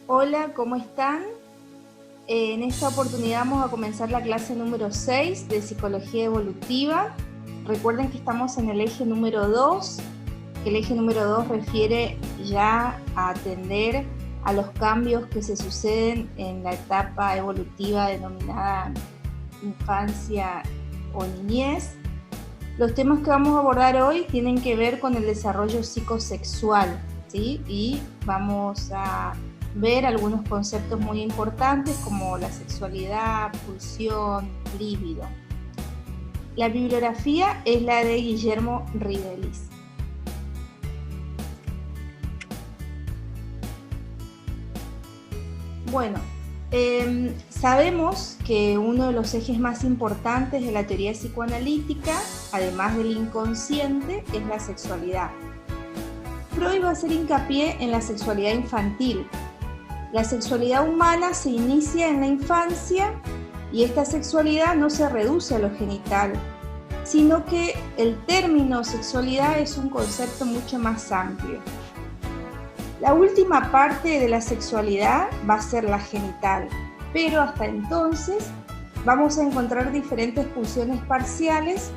Hola, ¿cómo están? En esta oportunidad vamos a comenzar la clase número 6 de Psicología Evolutiva. Recuerden que estamos en el eje número 2, que el eje número 2 refiere ya a atender a los cambios que se suceden en la etapa evolutiva denominada infancia o niñez. Los temas que vamos a abordar hoy tienen que ver con el desarrollo psicosexual, ¿sí? Y vamos a ver algunos conceptos muy importantes como la sexualidad, pulsión, líbido. La bibliografía es la de Guillermo Rivelis. Bueno, sabemos que uno de los ejes más importantes de la teoría psicoanalítica, además del inconsciente, es la sexualidad. Freud va a hacer hincapié en la sexualidad infantil. La sexualidad humana se inicia en la infancia y esta sexualidad no se reduce a lo genital, sino que el término sexualidad es un concepto mucho más amplio. La última parte de la sexualidad va a ser la genital, pero hasta entonces vamos a encontrar diferentes pulsiones parciales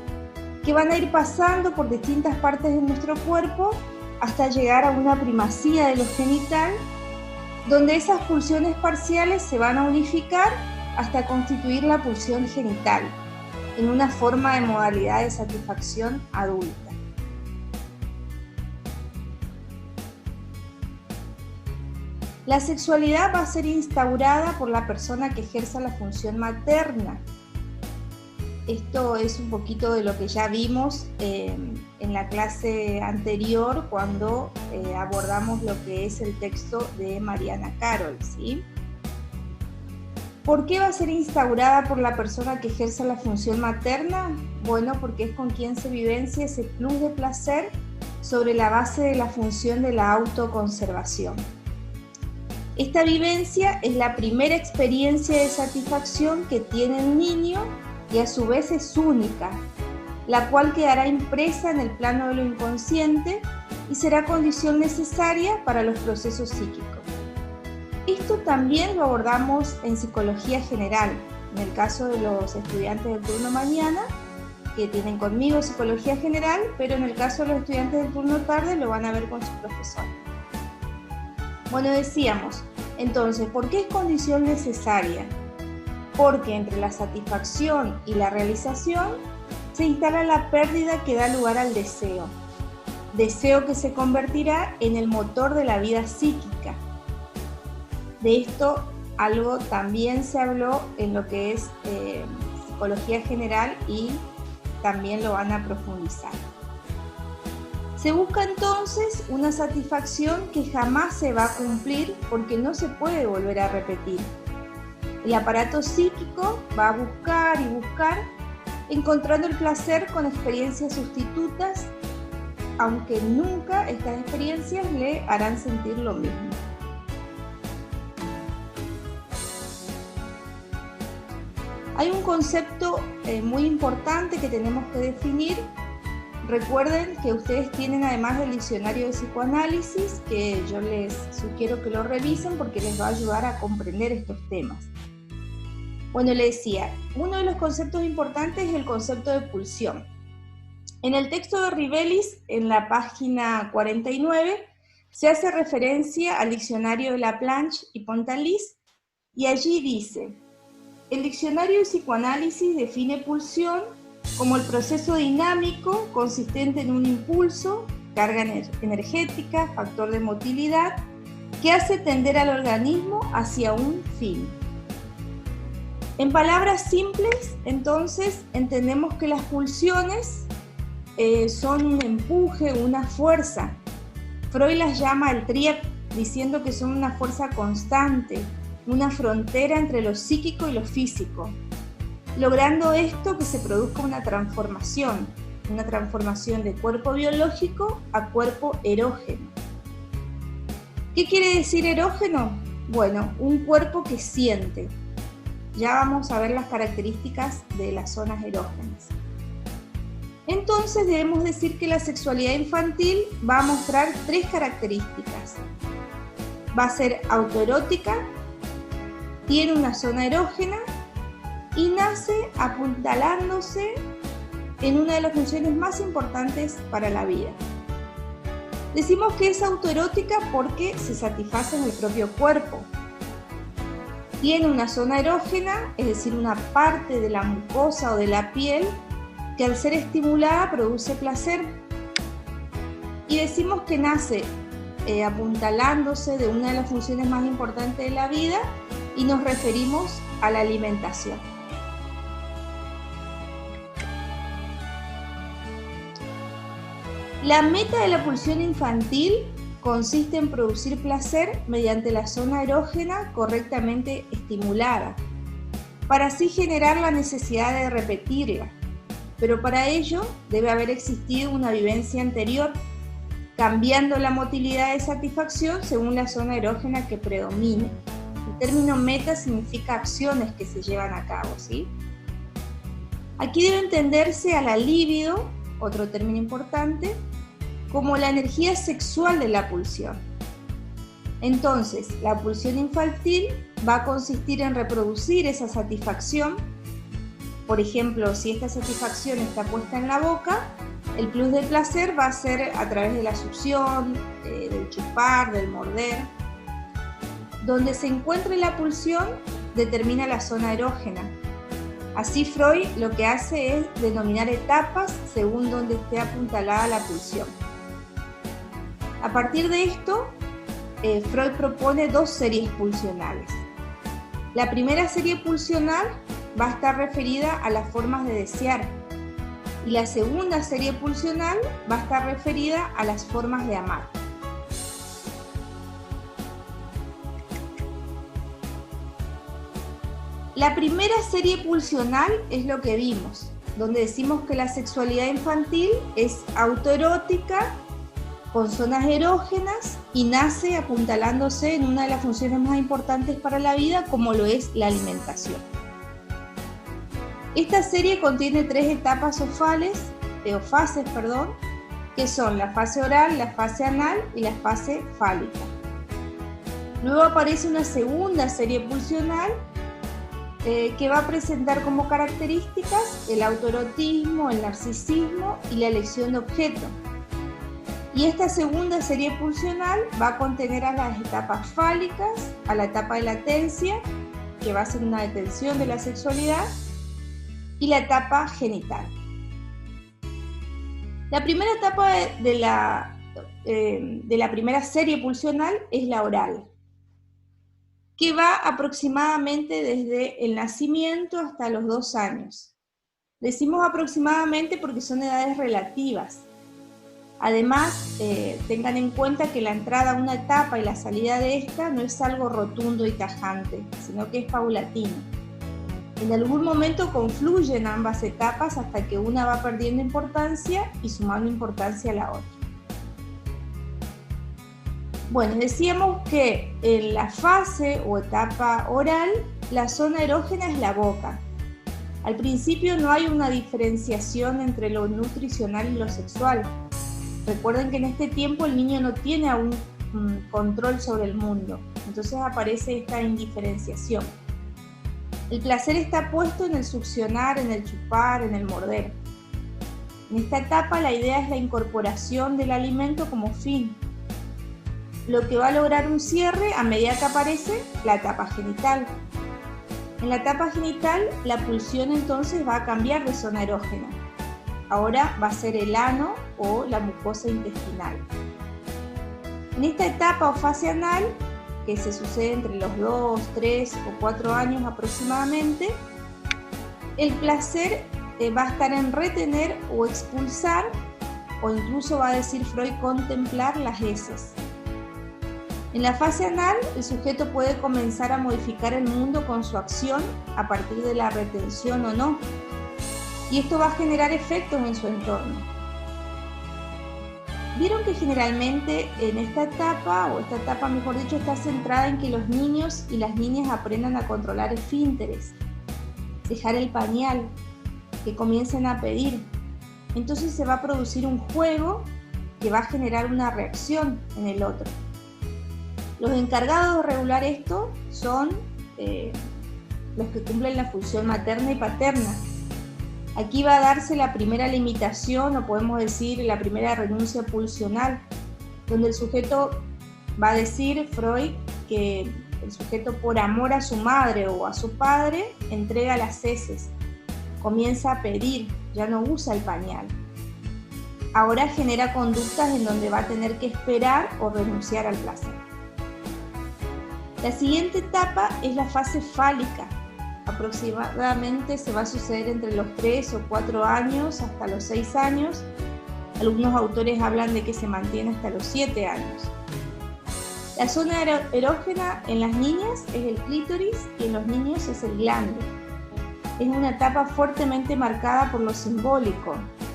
que van a ir pasando por distintas partes de nuestro cuerpo hasta llegar a una primacía de lo genital, donde esas pulsiones parciales se van a unificar hasta constituir la pulsión genital, en una forma de modalidad de satisfacción adulta. La sexualidad va a ser instaurada por la persona que ejerza la función materna. Esto es un poquito de lo que ya vimos en la clase anterior cuando abordamos lo que es el texto de Mariana Carol, ¿sí? ¿Por qué va a ser instaurada por la persona que ejerza la función materna? Bueno, porque es con quien se vivencia ese plus de placer sobre la base de la función de la autoconservación. Esta vivencia es la primera experiencia de satisfacción que tiene el niño y a su vez es única, la cual quedará impresa en el plano de lo inconsciente y será condición necesaria para los procesos psíquicos. Esto también lo abordamos en psicología general, en el caso de los estudiantes del turno mañana, que tienen conmigo psicología general, pero en el caso de los estudiantes del turno tarde lo van a ver con su profesor. Bueno, decíamos, entonces, ¿por qué es condición necesaria? Porque entre la satisfacción y la realización se instala la pérdida que da lugar al deseo. Deseo que se convertirá en el motor de la vida psíquica. De esto algo también se habló en lo que es psicología general y también lo van a profundizar. Se busca entonces una satisfacción que jamás se va a cumplir porque no se puede volver a repetir. El aparato psíquico va a buscar y buscar, encontrando el placer con experiencias sustitutas, aunque nunca estas experiencias le harán sentir lo mismo. Hay un concepto muy importante que tenemos que definir. Recuerden que ustedes tienen además del diccionario de psicoanálisis, que yo les sugiero que lo revisen porque les va a ayudar a comprender estos temas. Bueno, les decía, uno de los conceptos importantes es el concepto de pulsión. En el texto de Rivelis, en la página 49, se hace referencia al diccionario de Laplanche y Pontalis, y allí dice: el diccionario de psicoanálisis define pulsión como el proceso dinámico consistente en un impulso, carga energética, factor de motilidad, que hace tender al organismo hacia un fin. En palabras simples, entonces, entendemos que las pulsiones son un empuje, una fuerza. Freud las llama el triep, diciendo que son una fuerza constante, una frontera entre lo psíquico y lo físico, logrando esto que se produzca una transformación de cuerpo biológico a cuerpo erógeno. ¿Qué quiere decir erógeno? Bueno, un cuerpo que siente. Ya vamos a ver las características de las zonas erógenas. Entonces debemos decir que la sexualidad infantil va a mostrar tres características. va a ser autoerótica, tiene una zona erógena y nace apuntalándose en una de las funciones más importantes para la vida. Decimos que es autoerótica porque se satisface en el propio cuerpo. Tiene una zona erógena, es decir, una parte de la mucosa o de la piel que al ser estimulada produce placer. Y decimos que nace apuntalándose de una de las funciones más importantes de la vida y nos referimos a la alimentación. La meta de la pulsión infantil consiste en producir placer mediante la zona erógena correctamente estimulada, para así generar la necesidad de repetirla, pero para ello debe haber existido una vivencia anterior, cambiando la motilidad de satisfacción según la zona erógena que predomine. El término meta significa acciones que se llevan a cabo, ¿sí? Aquí debe entenderse a la libido, otro término importante, como la energía sexual de la pulsión. Entonces, la pulsión infantil va a consistir en reproducir esa satisfacción. Por ejemplo, si esta satisfacción está puesta en la boca, el plus del placer va a ser a través de la succión, del chupar, del morder. Donde se encuentre la pulsión determina la zona erógena. Así Freud lo que hace es denominar etapas según donde esté apuntalada la pulsión. A partir de esto, Freud propone dos series pulsionales. La primera serie pulsional va a estar referida a las formas de desear y la segunda serie pulsional va a estar referida a las formas de amar. La primera serie pulsional es lo que vimos, donde decimos que la sexualidad infantil es autoerótica, con zonas erógenas y nace apuntalándose en una de las funciones más importantes para la vida, como lo es la alimentación. Esta serie contiene tres etapas o fases, que son la fase oral, la fase anal y la fase fálica. Luego aparece una segunda serie pulsional que va a presentar como características el autoerotismo, el narcisismo y la elección de objeto. Y esta segunda serie pulsional va a contener a las etapas fálicas, a la etapa de latencia, que va a ser una detención de la sexualidad, y la etapa genital. La primera etapa de la primera serie pulsional es la oral, que va aproximadamente desde el nacimiento hasta los 2 años. Decimos aproximadamente porque son edades relativas. Además, tengan en cuenta que la entrada a una etapa y la salida de esta no es algo rotundo y tajante, sino que es paulatino. En algún momento confluyen ambas etapas hasta que una va perdiendo importancia y sumando importancia a la otra. Bueno, decíamos que en la fase o etapa oral, la zona erógena es la boca. Al principio no hay una diferenciación entre lo nutricional y lo sexual. Recuerden que en este tiempo el niño no tiene aún control sobre el mundo, entonces aparece esta indiferenciación. El placer está puesto en el succionar, en el chupar, en el morder. En esta etapa la idea es la incorporación del alimento como fin, lo que va a lograr un cierre a medida que aparece la etapa genital. En la etapa genital la pulsión entonces va a cambiar de zona erógena. Ahora va a ser el ano o la mucosa intestinal. En esta etapa o fase anal, que se sucede entre los 2, 3 o 4 años aproximadamente, el placer va a estar en retener o expulsar, o incluso va a decir Freud contemplar las heces. En la fase anal, el sujeto puede comenzar a modificar el mundo con su acción a partir de la retención o no, y esto va a generar efectos en su entorno. Vieron que generalmente en esta etapa mejor dicho, está centrada en que los niños y las niñas aprendan a controlar esfínteres, dejar el pañal, que comiencen a pedir. Entonces se va a producir un juego que va a generar una reacción en el otro. Los encargados de regular esto son los que cumplen la función materna y paterna. Aquí va a darse la primera limitación, o podemos decir la primera renuncia pulsional, donde el sujeto va a decir, Freud, que el sujeto por amor a su madre o a su padre entrega las heces, comienza a pedir, ya no usa el pañal. Ahora genera conductas en donde va a tener que esperar o renunciar al placer. La siguiente etapa es la fase fálica. Aproximadamente se va a suceder entre los 3 o 4 años hasta los 6 años. Algunos autores hablan de que se mantiene hasta los 7 años. La zona erógena en las niñas es el clítoris y en los niños es el glande. Es una etapa fuertemente marcada por lo simbólico,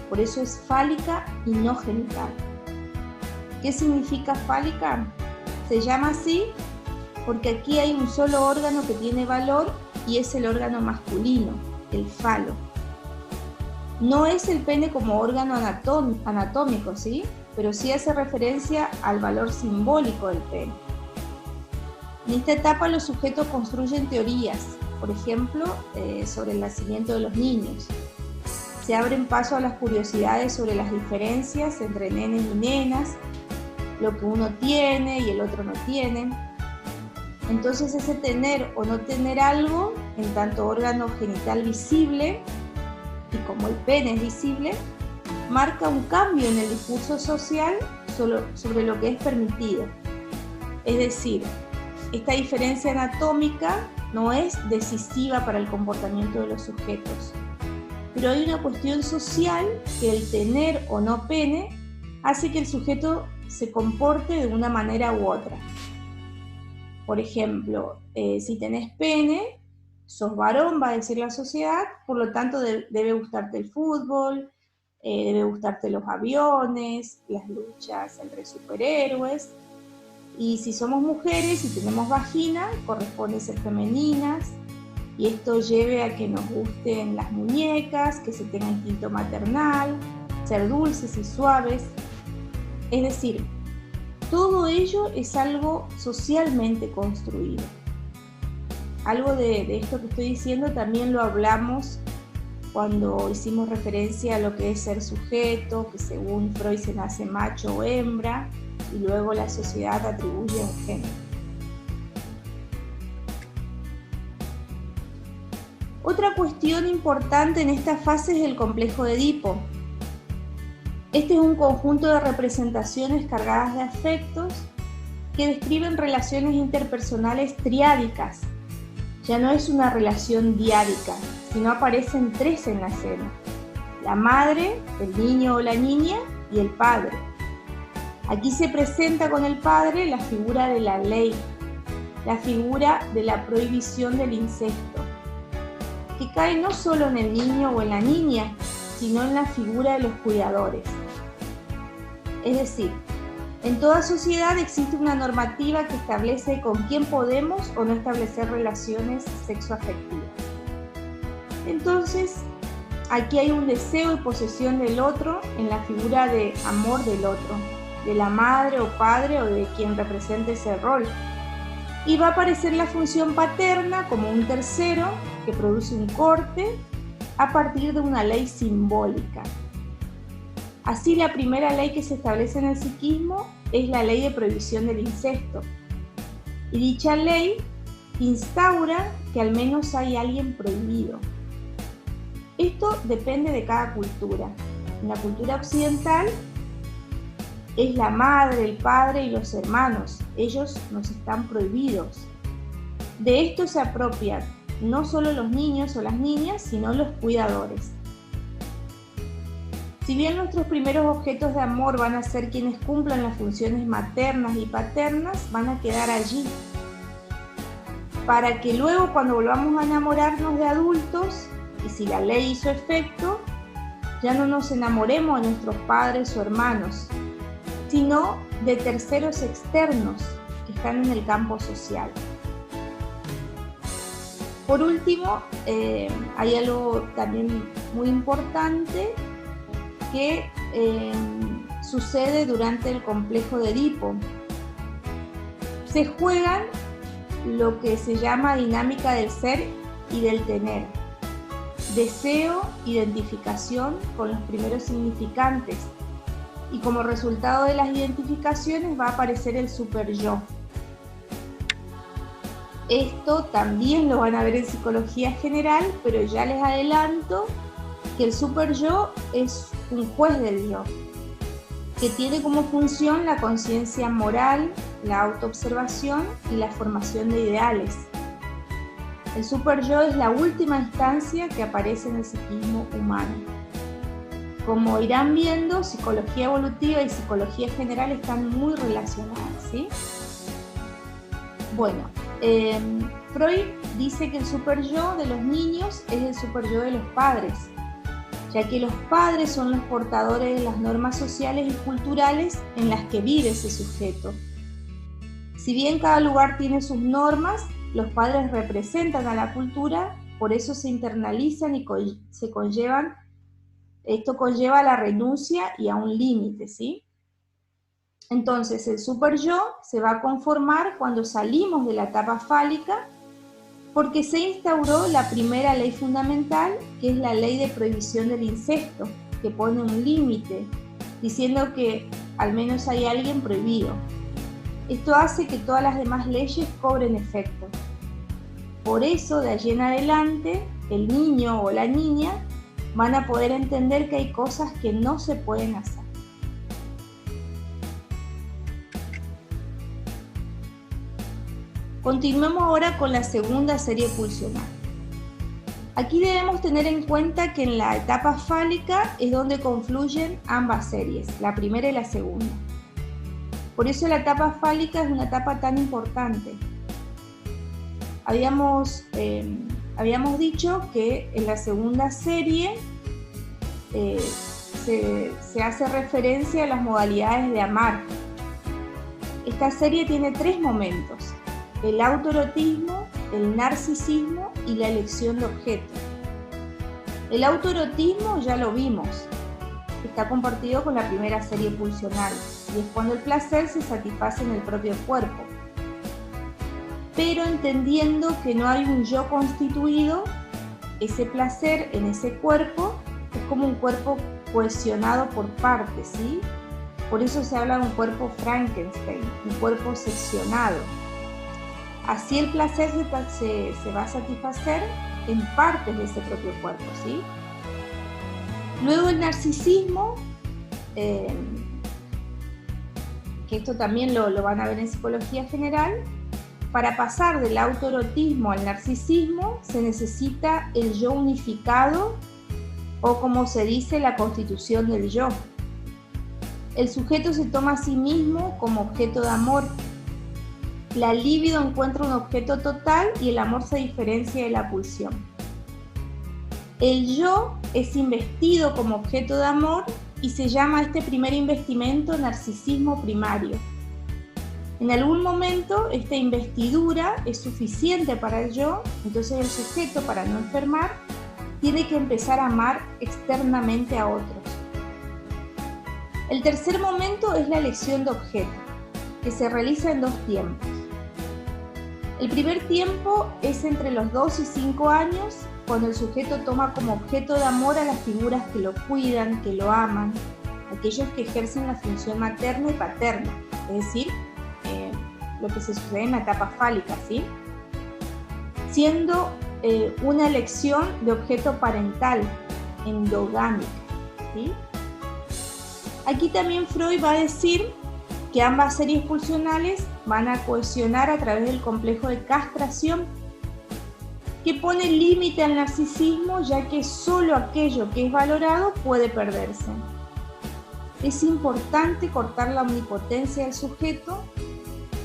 por eso es fálica y no genital. ¿Qué significa fálica? Se llama así porque aquí hay un solo órgano que tiene valor y es el órgano masculino, el falo. No es el pene como órgano anatómico, ¿sí? Pero sí hace referencia al valor simbólico del pene. En esta etapa los sujetos construyen teorías, por ejemplo, sobre el nacimiento de los niños. Se abren paso a las curiosidades sobre las diferencias entre nenes y nenas, lo que uno tiene y el otro no tiene. Entonces ese tener o no tener algo, en tanto órgano genital visible, y como el pene es visible, marca un cambio en el discurso social sobre lo que es permitido. Es decir, esta diferencia anatómica no es decisiva para el comportamiento de los sujetos, pero hay una cuestión social que el tener o no pene hace que el sujeto se comporte de una manera u otra. Por ejemplo, si tenés pene, sos varón, va a decir la sociedad, por lo tanto debe gustarte el fútbol, debe gustarte los aviones, las luchas entre superhéroes. Y si somos mujeres y tenemos vagina, corresponde ser femeninas, y esto lleve a que nos gusten las muñecas, que se tenga instinto maternal, ser dulces y suaves. Es decir, todo ello es algo socialmente construido. Algo de esto que estoy diciendo también lo hablamos cuando hicimos referencia a lo que es ser sujeto, que según Freud se nace macho o hembra, y luego la sociedad atribuye un género. Otra cuestión importante en esta fase es el complejo de Edipo. Este es un conjunto de representaciones cargadas de afectos que describen relaciones interpersonales triádicas. Ya no es una relación diádica, sino aparecen 3 en la escena: la madre, el niño o la niña y el padre. Aquí se presenta con el padre la figura de la ley, la figura de la prohibición del incesto, que cae no solo en el niño o en la niña, sino en la figura de los cuidadores. Es decir, en toda sociedad existe una normativa que establece con quién podemos o no establecer relaciones sexoafectivas. Entonces, aquí hay un deseo y posesión del otro en la figura de amor del otro, de la madre o padre o de quien represente ese rol. Y va a aparecer la función paterna como un tercero que produce un corte a partir de una ley simbólica. Así, la primera ley que se establece en el psiquismo es la ley de prohibición del incesto. Y dicha ley instaura que al menos hay alguien prohibido. Esto depende de cada cultura. En la cultura occidental es la madre, el padre y los hermanos. Ellos nos están prohibidos. De esto se apropian no solo los niños o las niñas, sino los cuidadores. Si bien nuestros primeros objetos de amor van a ser quienes cumplan las funciones maternas y paternas, van a quedar allí, para que luego, cuando volvamos a enamorarnos de adultos, y si la ley hizo efecto, ya no nos enamoremos de nuestros padres o hermanos, sino de terceros externos que están en el campo social. Por último, hay algo también muy importante que sucede durante el complejo de Edipo. se juegan lo que se llama dinámica del ser y del tener. Deseo, identificación con los primeros significantes. Y como resultado de las identificaciones va a aparecer el super yo. Esto también lo van a ver en psicología general, pero ya les adelanto que el super yo es un juez del yo, que tiene como función la conciencia moral, la autoobservación y la formación de ideales. El super yo es la última instancia que aparece en el psiquismo humano. Como irán viendo, psicología evolutiva y psicología general están muy relacionadas, ¿sí? Bueno, Freud dice que el super yo de los niños es el super yo de los padres, ya que los padres son los portadores de las normas sociales y culturales en las que vive ese sujeto. Si bien cada lugar tiene sus normas, los padres representan a la cultura, por eso se internalizan y se conllevan. Esto conlleva a la renuncia y a un límite, ¿sí? Entonces, el super yo se va a conformar cuando salimos de la etapa fálica, porque se instauró la primera ley fundamental, que es la ley de prohibición del incesto, que pone un límite, diciendo que al menos hay alguien prohibido. Esto hace que todas las demás leyes cobren efecto. Por eso, de allí en adelante, el niño o la niña van a poder entender que hay cosas que no se pueden hacer. Continuemos ahora con la segunda serie pulsional. Aquí debemos tener en cuenta que en la etapa fálica es donde confluyen ambas series, la primera y la segunda. Por eso la etapa fálica es una etapa tan importante. Habíamos dicho que en la segunda serie se hace referencia a las modalidades de amar. Esta serie tiene 3 momentos: el autoerotismo, el narcisismo y la elección de objeto. El autoerotismo ya lo vimos, está compartido con la primera serie pulsional y es cuando el placer se satisface en el propio cuerpo. Pero entendiendo que no hay un yo constituido, ese placer en ese cuerpo es como un cuerpo cohesionado por partes, ¿sí? Por eso se habla de un cuerpo Frankenstein, un cuerpo seccionado. Así el placer se va a satisfacer en partes de ese propio cuerpo, ¿sí? Luego el narcisismo, que esto también lo van a ver en psicología general. Para pasar del autoerotismo al narcisismo se necesita el yo unificado, o como se dice, la constitución del yo. El sujeto se toma a sí mismo como objeto de amor. La libido encuentra un objeto total y el amor se diferencia de la pulsión. El yo es investido como objeto de amor y se llama este primer investimento narcisismo primario. En algún momento esta investidura es suficiente para el yo, entonces el sujeto, para no enfermar, tiene que empezar a amar externamente a otros. El tercer momento es la elección de objeto, que se realiza en 2 tiempos. El primer tiempo es entre los 2 y 5 años, cuando el sujeto toma como objeto de amor a las figuras que lo cuidan, que lo aman, aquellos que ejercen la función materna y paterna, es decir, lo que se sucede en la etapa fálica, ¿sí? Siendo una elección de objeto parental, endogámica, ¿sí? Aquí también Freud va a decir que ambas series pulsionales van a cohesionar a través del complejo de castración, que pone límite al narcisismo, ya que solo aquello que es valorado puede perderse. Es importante cortar la omnipotencia del sujeto,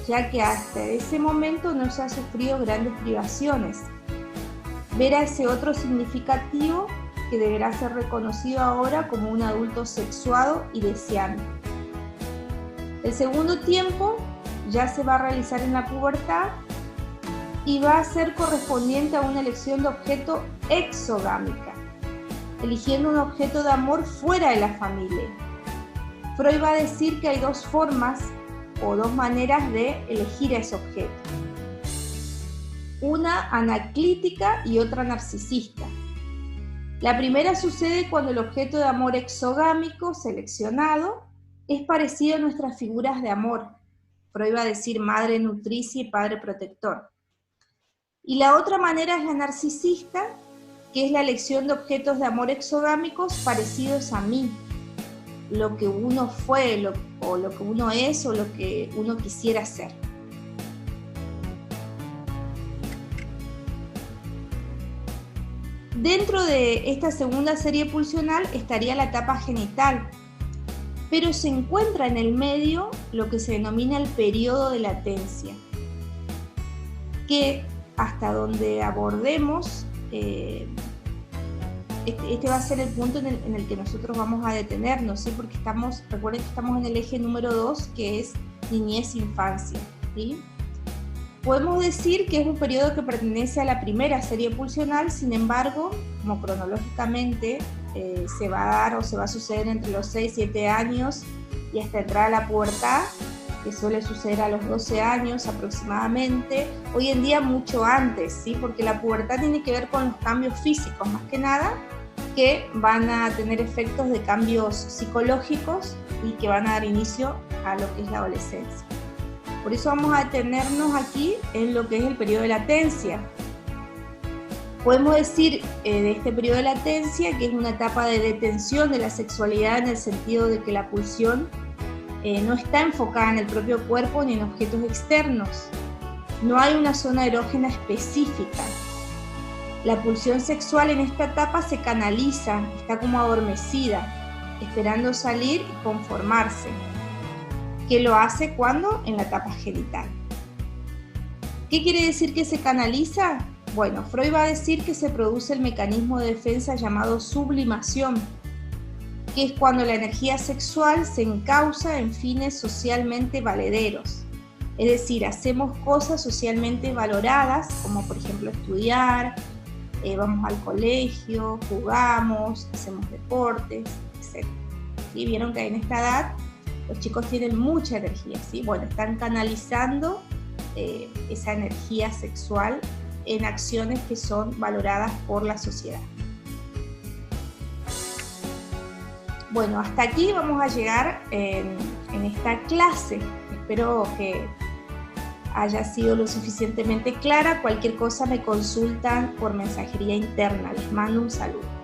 ya que hasta ese momento no se ha sufrido grandes privaciones. Ver a ese otro significativo que deberá ser reconocido ahora como un adulto sexuado y deseante. El segundo tiempo ya se va a realizar en la pubertad y va a ser correspondiente a una elección de objeto exogámica, eligiendo un objeto de amor fuera de la familia. Freud va a decir que hay 2 formas o dos maneras de elegir a ese objeto. Una anaclítica y otra narcisista. La primera sucede cuando el objeto de amor exogámico seleccionado es parecido a nuestras figuras de amor. Freud va a decir madre nutricia y padre protector. Y la otra manera es la narcisista, que es la elección de objetos de amor exogámicos parecidos a mí, lo que uno fue, o lo que uno es, o lo que uno quisiera ser. Dentro de esta segunda serie pulsional estaría la etapa genital, pero se encuentra en el medio lo que se denomina el periodo de latencia, que hasta donde abordemos, este va a ser el punto en el que nosotros vamos a detenernos, ¿sí? Porque recuerden que estamos en el eje número 2, que es niñez-infancia, ¿sí? Podemos decir que es un periodo que pertenece a la primera serie pulsional, sin embargo, como cronológicamente se va a dar o se va a suceder entre los 6-7 años y hasta entrar a la pubertad, que suele suceder a los 12 años aproximadamente, hoy en día mucho antes, ¿sí? Porque la pubertad tiene que ver con los cambios físicos, más que nada, que van a tener efectos de cambios psicológicos y que van a dar inicio a lo que es la adolescencia. Por eso vamos a detenernos aquí en lo que es el periodo de latencia. Podemos decir de este periodo de latencia que es una etapa de detención de la sexualidad en el sentido de que la pulsión no está enfocada en el propio cuerpo ni en objetos externos. No hay una zona erógena específica. La pulsión sexual en esta etapa se canaliza, está como adormecida, esperando salir y conformarse. ¿Qué lo hace cuando? En la etapa genital. ¿Qué quiere decir que se canaliza? Bueno, Freud va a decir que se produce el mecanismo de defensa llamado sublimación, que es cuando la energía sexual se encausa en fines socialmente valederos. Es decir, hacemos cosas socialmente valoradas, como por ejemplo estudiar, vamos al colegio, jugamos, hacemos deportes, etc. ¿Sí? Vieron que en esta edad los chicos tienen mucha energía, ¿sí? Bueno, están canalizando esa energía sexual en acciones que son valoradas por la sociedad. Bueno, hasta aquí vamos a llegar en esta clase. Espero que haya sido lo suficientemente clara. Cualquier cosa me consultan por mensajería interna. Les mando un saludo.